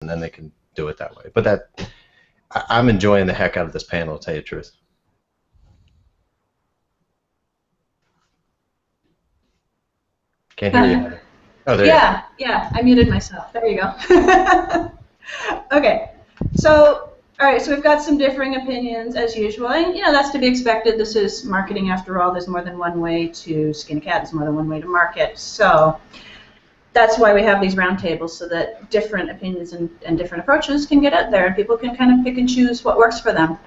and then they can do it that way. But I'm enjoying the heck out of this panel, to tell you the truth. Can't hear you. Oh, there you go. Yeah, I muted myself. There you go. Okay, so, all right, so we've got some differing opinions as usual, and that's to be expected. This is marketing after all. There's more than one way to skin a cat. There's more than one way to market. So that's why we have these roundtables, so that different opinions and different approaches can get out there, and people can kind of pick and choose what works for them.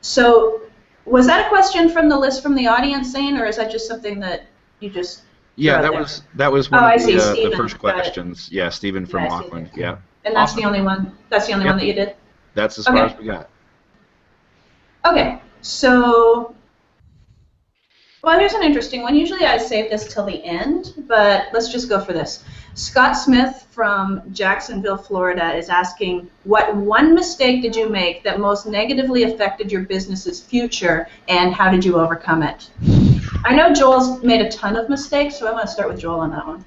So was that a question from the list from the audience, Zane, or is that just something that you just... Yeah, that was one of the first questions. Yeah, Stephen from Auckland. Yeah. And that's the only one. That's the only one that you did. That's as far as we got. Okay, so well, here's an interesting one. Usually I save this till the end, but let's just go for this. Scott Smith from Jacksonville, Florida, is asking, what one mistake did you make that most negatively affected your business's future, and how did you overcome it? I know Joel's made a ton of mistakes, so I'm going to start with Joel on that one.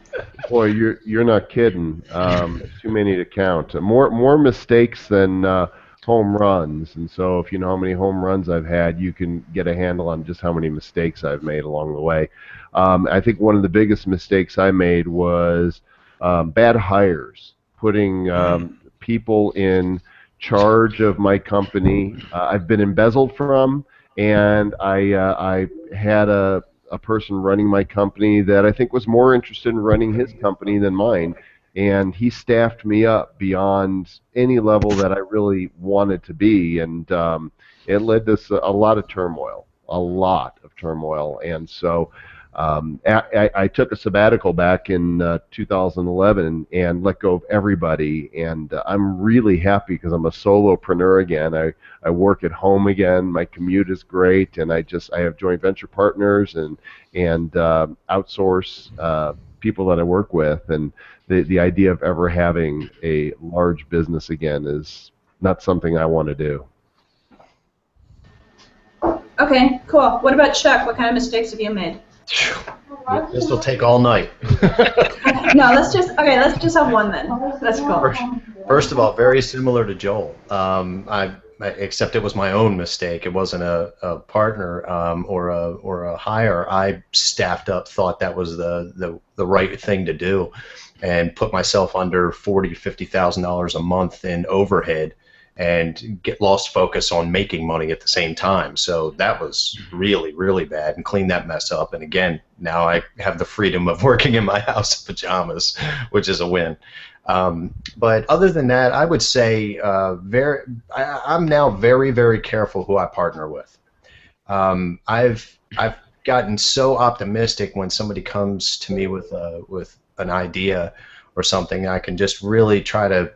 Boy, you're not kidding. Too many to count. More mistakes than home runs. And so if you know how many home runs I've had, you can get a handle on just how many mistakes I've made along the way. I think one of the biggest mistakes I made was bad hires, putting people in charge of my company. I've been embezzled from, and I had a person running my company that I think was more interested in running his company than mine, and he staffed me up beyond any level that I really wanted to be, and it led to a lot of turmoil, and so I took a sabbatical back in 2011 and let go of everybody, and I'm really happy because I'm a solopreneur again. I work at home again. My commute is great, and I have joint venture partners and outsource people that I work with, and the idea of ever having a large business again is not something I want to do. Okay, cool. What about Chuck? What kind of mistakes have you made? This will take all night. No, let's just have one then. That's cool. First of all, very similar to Joel. Except it was my own mistake. It wasn't a partner or a hire. I staffed up, thought that was the right thing to do, and put myself under $40,000 to $50,000 a month in overhead, and get lost focus on making money at the same time. So that was really, really bad, and cleaned that mess up. And again, now I have the freedom of working in my house in pajamas, which is a win. But other than that, I would say I'm now very, very careful who I partner with. I've gotten so optimistic when somebody comes to me with an idea or something. I can just really try to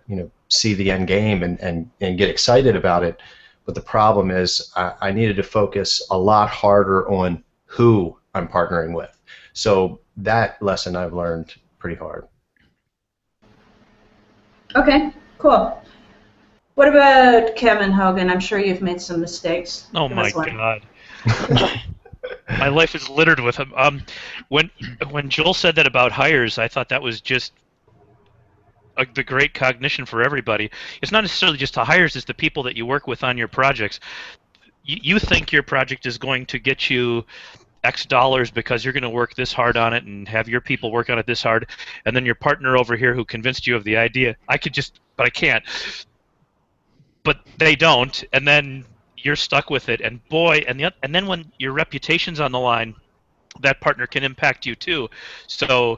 see the end game and get excited about it. But the problem is I needed to focus a lot harder on who I'm partnering with. So that lesson I've learned pretty hard. Okay, cool. What about Kevin Hogan? I'm sure you've made some mistakes. Oh my God. My life is littered with them. When Joel said that about hires, I thought that was just the great cognition for everybody. It's not necessarily just the hires, it's the people that you work with on your projects. You think your project is going to get you X dollars because you're going to work this hard on it and have your people work on it this hard, and then your partner over here who convinced you of the idea, but I can't. But they don't, and then you're stuck with it, and boy, and then when your reputation's on the line, that partner can impact you too. So